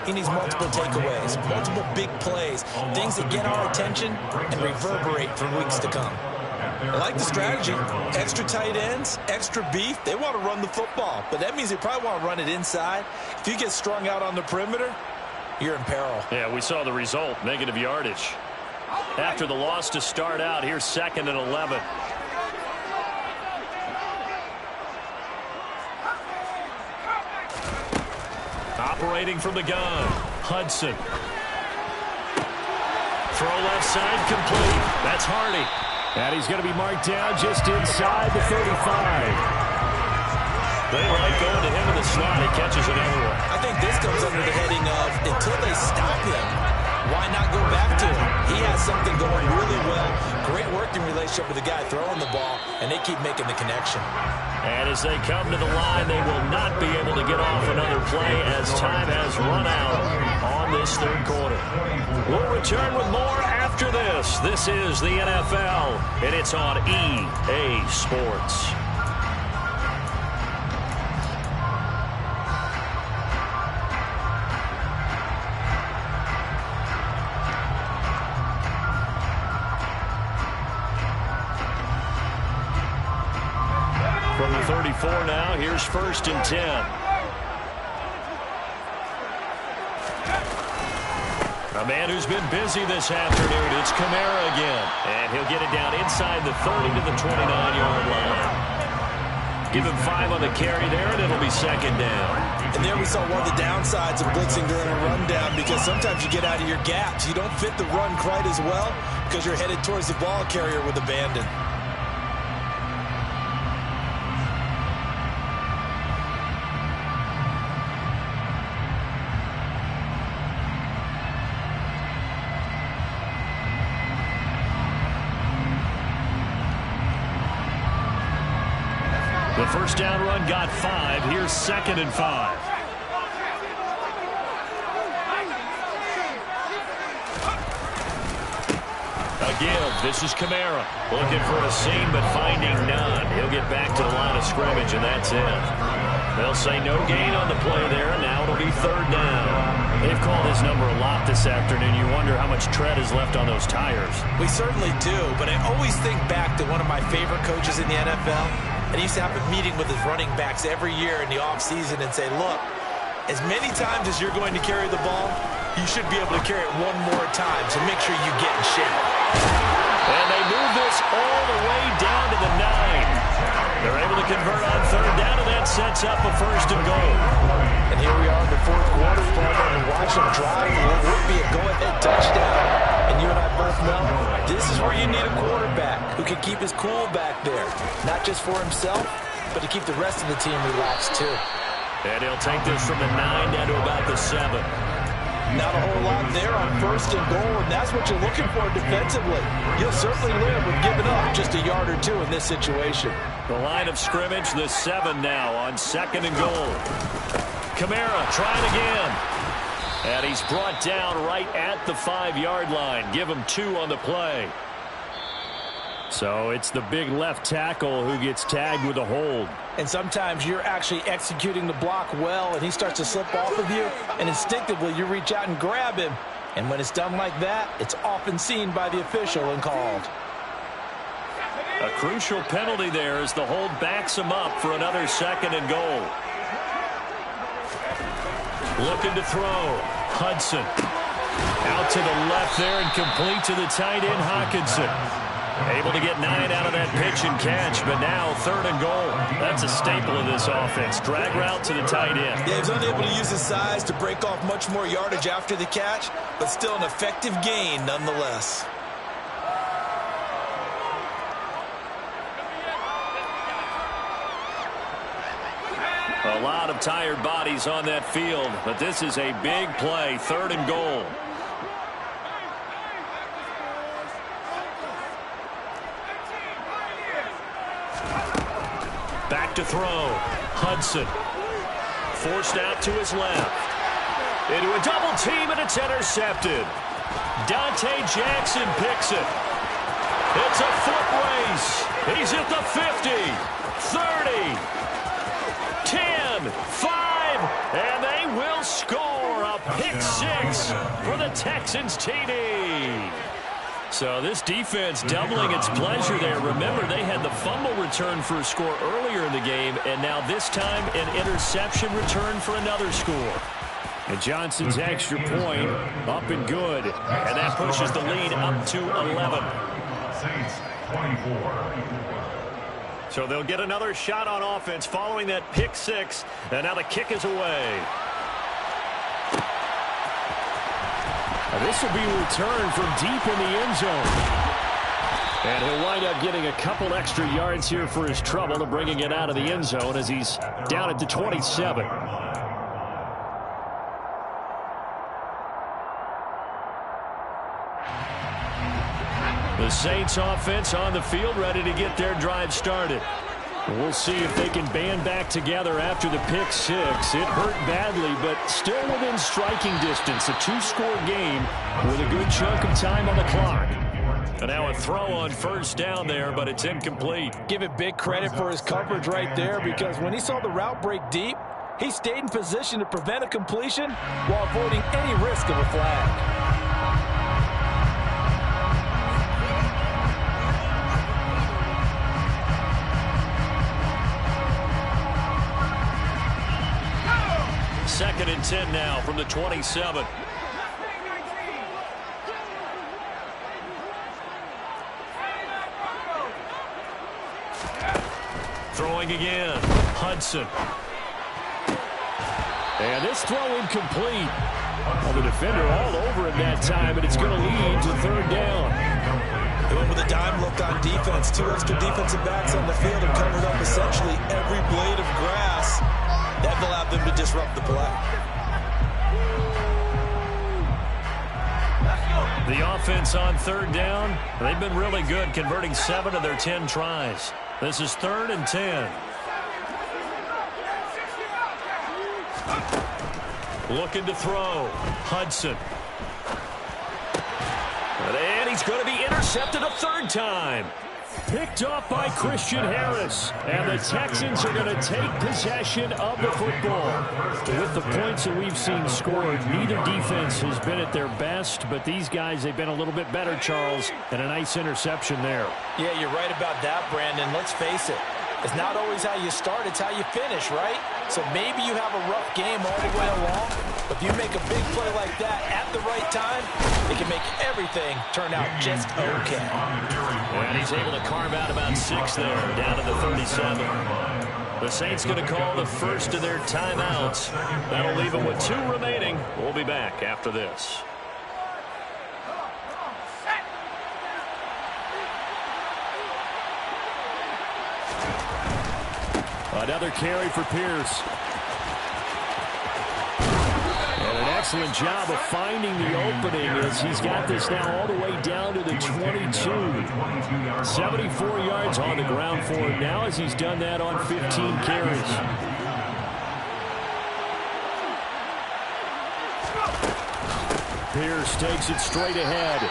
Speaker 2: he needs multiple takeaways, multiple big plays, things that get our attention and reverberate for weeks to come. I like the strategy. Extra tight ends, extra beef. They want to run the football, but that means they probably want to run it inside. If you get strung out on the perimeter, you're in peril.
Speaker 1: Yeah, we saw the result, negative yardage. After the loss to start out, here's 2nd and 11. Operating from the gun, Hudson. Throw left side complete. That's Hardy.
Speaker 3: And he's going to be marked down just inside the 35.
Speaker 1: They like going to him in the slot. He catches another one.
Speaker 2: I think this comes under the heading of until they stop him, why not go back to him? He has something going really well. Great working relationship with the guy throwing the ball, and they keep making the connection.
Speaker 1: And as they come to the line, they will not be able to get off another play as time has run out on this third quarter. We'll return with more after this. This is the NFL, and it's on EA Sports. From the 34 now, here's 1st and 10. A man who's been busy this afternoon, it's Kamara again. And he'll get it down inside the 30 to the 29-yard line. Give him 5 on the carry there, and it'll be 2nd down.
Speaker 2: And there we saw one of the downsides of blitzing during a rundown, because sometimes you get out of your gaps. You don't fit the run quite as well because you're headed towards the ball carrier with abandon.
Speaker 1: The first down run got 5. Here's 2nd and 5. Again, this is Kamara. Looking for a seam, but finding none. He'll get back to the line of scrimmage, and that's it. They'll say no gain on the play there, and now it'll be 3rd down. They've called his number a lot this afternoon. You wonder how much tread is left on those tires.
Speaker 2: We certainly do, but I always think back to one of my favorite coaches in the NFL, and he used to have a meeting with his running backs every year in the offseason and say, look, as many times as you're going to carry the ball, you should be able to carry it one more time, so make sure you get in shape.
Speaker 1: And they move this all the way down to the 9. They're able to convert on 3rd down, and that sets up a 1st and goal.
Speaker 2: And here we are in the 4th quarter, Farmer, and watch them drive. What would be a go-ahead touchdown. And you and I both know this is where you need a quarterback who can keep his cool back there, not just for himself, but to keep the rest of the team relaxed too.
Speaker 1: And he'll take this from the 9 down to about the 7.
Speaker 2: Not a whole lot there on 1st and goal, and that's what you're looking for defensively. You'll certainly live with giving up just a yard or 2 in this situation.
Speaker 1: The line of scrimmage, the 7 now on 2nd and goal. Kamara trying again. And he's brought down right at the 5-yard line. Give him 2 on the play. So it's the big left tackle who gets tagged with a hold.
Speaker 2: And sometimes you're actually executing the block well, and he starts to slip off of you, and instinctively you reach out and grab him. And when it's done like that, it's often seen by the official and called.
Speaker 1: A crucial penalty there as the hold backs him up for another 2nd and goal. Looking to throw. Hudson. Out to the left there and complete to the tight end, Hawkinson. Able to get 9 out of that pitch and catch, but now 3rd and goal. That's a staple of this offense. Drag route to the tight end.
Speaker 2: Yeah, he's unable to use his size to break off much more yardage after the catch, but still an effective gain nonetheless.
Speaker 1: A lot of tired bodies on that field, but this is a big play. 3rd and goal. Back to throw. Hudson. Forced out to his left. Into a double team, and it's intercepted. Dante Jackson picks it. It's a foot race. He's at the 50, 30, 10, 5, and they will score a pick 6 for the Texans TD. So this defense doubling its pleasure there. Remember, they had the fumble return for a score earlier in the game, and now this time an interception return for another score. And Johnson's extra point up and good, and that pushes the lead up to 11.
Speaker 4: Saints 24.
Speaker 1: So they'll get another shot on offense following that pick 6, and now the kick is away.
Speaker 3: This will be returned from deep in the end zone. And he'll wind up getting a couple extra yards here for his trouble to bringing it out of the end zone as he's down at the 27. The Saints offense on the field ready to get their drive started. We'll see if they can band back together after the pick 6. It hurt badly, but still within striking distance. A 2-score game with a good chunk of time on the clock.
Speaker 1: And now a throw on 1st down there, but it's incomplete.
Speaker 2: Give it big credit for his coverage right there, because when he saw the route break deep, he stayed in position to prevent a completion while avoiding any risk of a flag.
Speaker 1: Second and 10 now from the 27. Throwing again. Hudson.
Speaker 3: And this throw incomplete. Well, the defender all over him that time, and it's going to lead to 3rd down.
Speaker 2: Going with a dime look on defense. 2 extra defensive backs on the field have covered up essentially every blade of grass. That allowed them to disrupt the play.
Speaker 1: The offense on 3rd down, they've been really good, converting 7 of their 10 tries. This is 3rd and 10. Looking to throw. Hudson. And he's going to be intercepted a third time.
Speaker 3: Picked off by Christian Harris. And the Texans are going to take possession of the football. With the points that we've seen scored, neither defense has been at their best, but these guys, they've been a little bit better, Charles, and a nice interception there.
Speaker 2: Yeah, you're right about that, Brandon. Let's face it. It's not always how you start, it's how you finish, right? So maybe you have a rough game all the way along, but if you make a big play like that at the right time, it can make everything turn out just okay.
Speaker 1: And he's able to carve out about 6 there, down to the 37. The Saints going to call the first of their timeouts. That'll leave them with 2 remaining. We'll be back after this.
Speaker 3: Another carry for Pierce. And an excellent job of finding the opening as he's got this now all the way down to the 22. 74 yards on the ground for him now as he's done that on 15 carries. Pierce takes it straight ahead.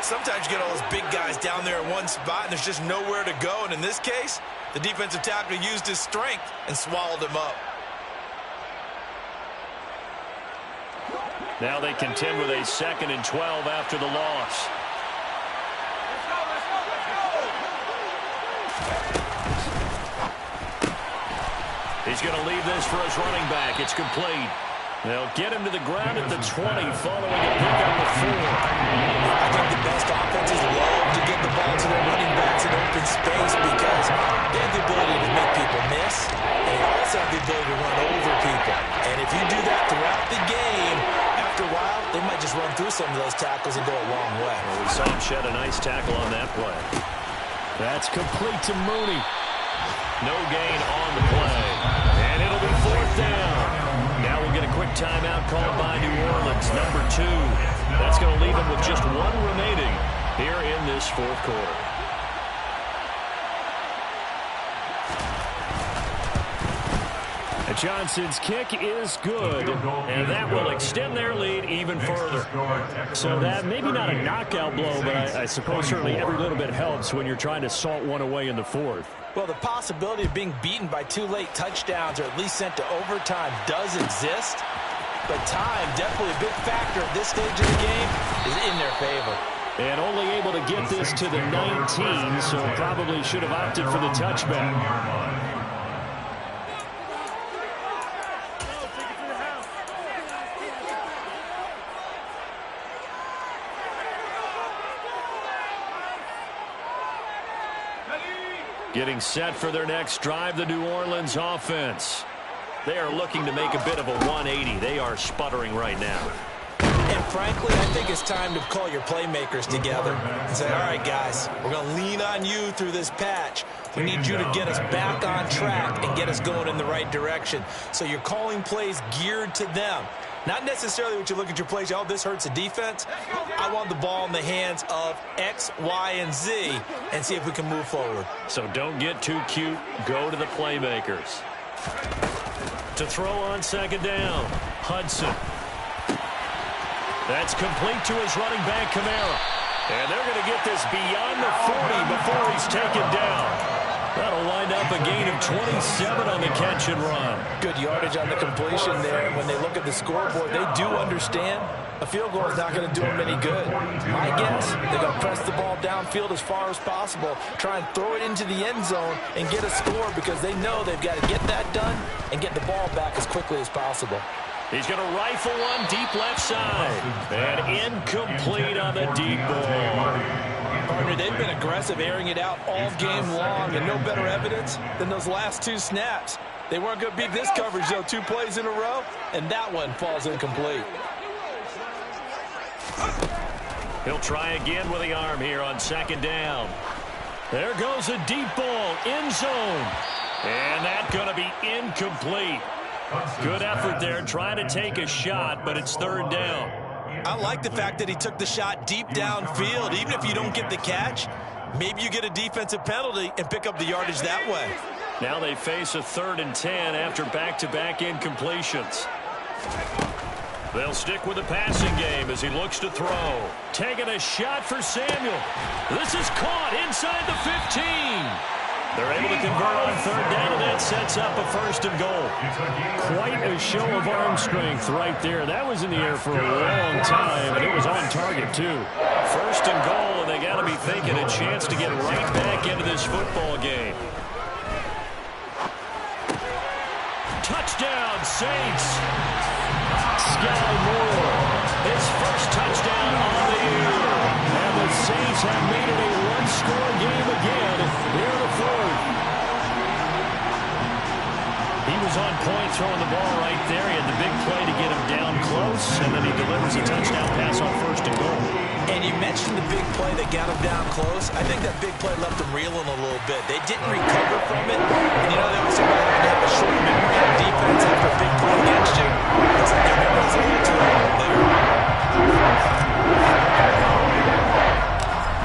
Speaker 5: Sometimes you get all those big guys down there in one spot and there's just nowhere to go. And in this case, the defensive tackle used his strength and swallowed him up.
Speaker 1: Now they contend with a 2nd and 12 after the loss. He's going to leave this for his running back. It's complete. They'll get him to the ground at the 20, following a pick on the 4.
Speaker 2: I think the best offenses love to get the ball to their running backs in open space because they have the ability to make people miss, and they also have the ability to run over people. And if you do that throughout the game, after a while, they might just run through some of those tackles and go a long way.
Speaker 1: Well, we saw him shed a nice tackle on that play.
Speaker 3: That's complete to Mooney.
Speaker 1: No gain on the play. And it'll be 4th down. Now we'll get a quick timeout called by New Orleans, number 2. That's going to leave them with just 1 remaining here in this 4th quarter.
Speaker 3: Johnson's kick is good, and that will extend their lead even further. So that maybe not a knockout blow, but I suppose certainly every little bit helps when you're trying to salt one away in the 4th.
Speaker 2: Well, the possibility of being beaten by 2 late touchdowns or at least sent to overtime does exist, but time, definitely a big factor at this stage of the game, is in their favor.
Speaker 3: And only able to get this to the 19, so probably should have opted for the touchback.
Speaker 1: Getting set for their next drive, the New Orleans offense. They are looking to make a bit of a 180. They are sputtering right now.
Speaker 2: And frankly, I think it's time to call your playmakers together and say, all right, guys, we're going to lean on you through this patch. We need you to get us back on track and get us going in the right direction. So you're calling plays geared to them. Not necessarily what you look at your plays, oh, this hurts the defense. I want the ball in the hands of X, Y, and Z and see if we can move forward.
Speaker 1: So don't get too cute. Go to the playmakers. To throw on 2nd down, Hudson. That's complete to his running back, Kamara. And they're going to get this beyond the 40 before he's taken down. That'll wind up a gain of 27 on the catch and run.
Speaker 2: Good yardage on the completion there. When they look at the scoreboard, they do understand a field goal is not going to do them any good. My guess, they're going to press the ball downfield as far as possible, try and throw it into the end zone and get a score because they know they've got to get that done and get the ball back as quickly as possible.
Speaker 1: He's going to rifle one deep left side. And incomplete on the deep ball.
Speaker 2: Partner, they've been aggressive, airing it out all game long, and no better evidence than those last 2 snaps. They weren't going to beat this coverage, though, 2 plays in a row, and that one falls incomplete.
Speaker 1: He'll try again with the arm here on 2nd down. There goes a deep ball, end zone. And that's going to be incomplete. Good effort there, trying to take a shot, but it's 3rd down.
Speaker 5: I like the fact that he took the shot deep downfield. Even if you don't get the catch, maybe you get a defensive penalty and pick up the yardage that way.
Speaker 1: Now they face a 3rd and 10 after back-to-back incompletions. They'll stick with the passing game as he looks to throw. Taking a shot for Samuel. This is caught inside the 15. They're able to convert on 3rd down, and that sets up a 1st and goal.
Speaker 3: Quite a show of arm strength right there. That was in the air for a long time, and it was on target, too.
Speaker 1: 1st and goal, and they got to be thinking a chance to get right back into this football game. Touchdown, Saints. Sky Moore, his first touchdown on the year.
Speaker 3: And the Saints have made it a one-score game again here in the 4th.
Speaker 1: He was on point throwing the ball right there. He had the big play to get him down close, and then he delivers a touchdown pass on 1st and goal.
Speaker 2: And you mentioned the big play that got him down close. I think that big play left him reeling a little bit. They didn't recover from it. And you know, they always say you have a short memory on defense after a big play against you. Looks like their memory's a little too long there.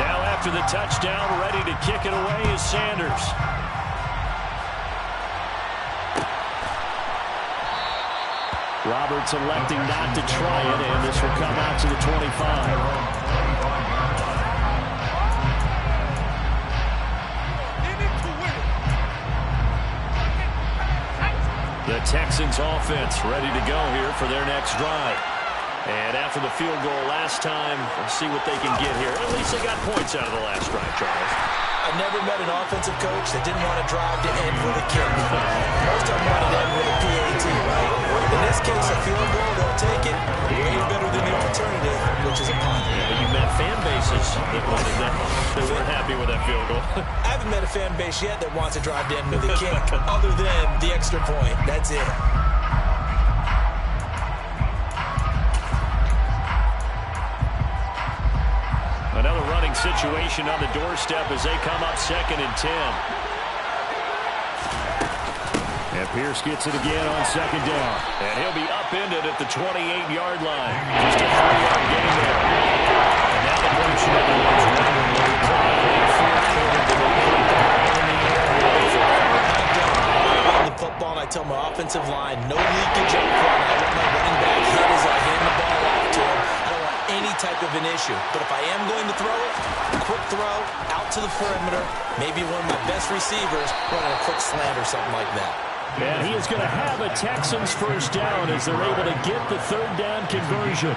Speaker 1: Now after the touchdown, ready to kick it away is Sanders.
Speaker 3: Roberts electing not to try it, and this will come out to the 25.
Speaker 1: The Texans offense ready to go here for their next drive. And after the field goal last time, we'll see what they can get here. At least they got points out of the last drive, Charles.
Speaker 2: I've never met an offensive coach that didn't want to drive to end with a kick. Most of them want to end with a PAT, right? In this case, a field goal, they'll take it. Way better than the alternative, which is a punt.
Speaker 1: Yeah, but you met fan bases that wanted that. They weren't happy with that field goal.
Speaker 2: I haven't met a fan base yet that wants to drive to end with a kick, other than the extra point. That's it.
Speaker 1: Another running situation on the doorstep as they come up 2nd and 10.
Speaker 3: And Pierce gets it again on 2nd down.
Speaker 1: And he'll be upended at the 28-yard line. Just a 3-yard gain there. And now the motion of the Woods running will be caught in the 4th quarter to complete the ball in the air.
Speaker 2: I the football, and I tell my offensive line, no leakage up front. I let my running back hit as I hand the ball off to him. I don't want any type of an issue. But if I am going to throw it, quick throw, out to the perimeter, maybe one of my best receivers running a quick slant or something like that.
Speaker 3: And he is going to have a Texans 1st down as they're able to get the 3rd down conversion.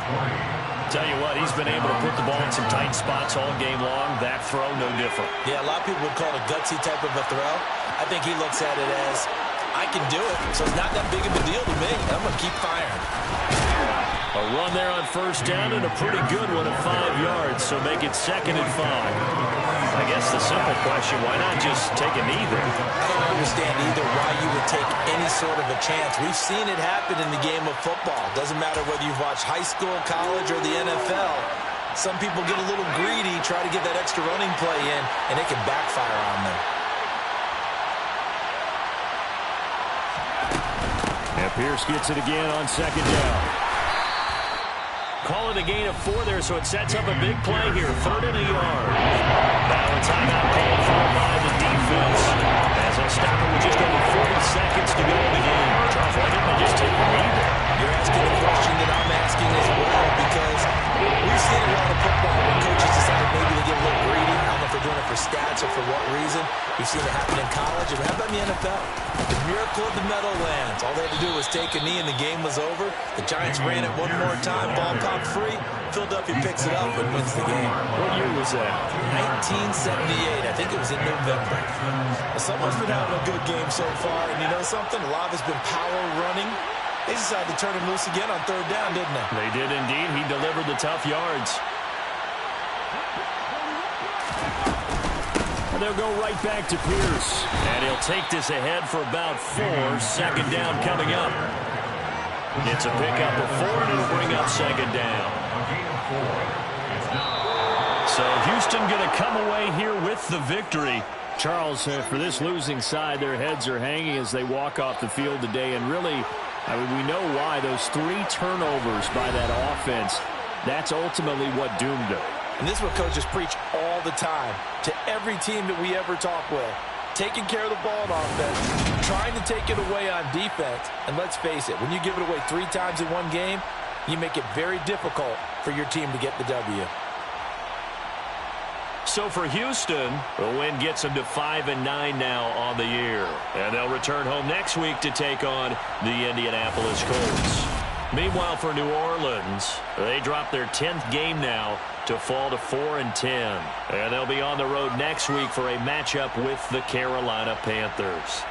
Speaker 1: Tell you what, he's been able to put the ball in some tight spots all game long. That throw, no different.
Speaker 2: Yeah, a lot of people would call it a gutsy type of a throw. I think he looks at it as, I can do it, so it's not that big of a deal to me. I'm going to keep firing.
Speaker 1: A run there on 1st down and a pretty good one at 5 yards, so make it 2nd and 5. I guess the simple question, why not just take a knee there?
Speaker 2: I don't understand either why you would take any sort of a chance. We've seen it happen in the game of football. Doesn't matter whether you've watched high school, college, or the NFL. Some people get a little greedy, try to get that extra running play in, and it can backfire on them.
Speaker 3: And Pierce gets it again on 2nd down.
Speaker 1: Call it a gain of 4 there, so it sets up a big play here. 3rd and a yard. Now a timeout called for by the defense as they'll stop it with just over 40 seconds to go in the game. Charles, why didn't they just take the lead there?
Speaker 2: You're asking the question that I'm asking as well, because we've seen a lot of football when coaches decide maybe to get a little greedy. I don't know if they're doing it for stats or for what reason. We've seen it happen in college, and how about in the NFL? The miracle of the Meadowlands. All they had to do was take a knee, and the game was over. The Giants ran it one more time. Ball popped free. Philadelphia picks it up and wins the game.
Speaker 1: What year was that?
Speaker 2: 1978. I think it was in November. Well, someone's been having a good game so far, and you know something? A lot of it's been power running. They decided to turn him loose again on 3rd down, didn't they?
Speaker 1: They did indeed. He delivered the tough yards.
Speaker 3: And they'll go right back to Pierce.
Speaker 1: And he'll take this ahead for about 4. 2nd down coming up. It's a pickup of 4, and it'll bring up 2nd down. So Houston going to come away here with the victory.
Speaker 3: Charles, for this losing side, their heads are hanging as they walk off the field today. And really, I mean, we know why. Those 3 turnovers by that offense, that's ultimately what doomed them.
Speaker 2: And this is what coaches preach all the time to every team that we ever talk with. taking care of the ball on offense, trying to take it away on defense. And let's face it, when you give it away 3 times in one game, you make it very difficult for your team to get the W.
Speaker 1: So for Houston, the win gets them to 5-9 now on the year. And they'll return home next week to take on the Indianapolis Colts. Meanwhile, for New Orleans, they drop their 10th game now to fall to 4-10. And they'll be on the road next week for a matchup with the Carolina Panthers.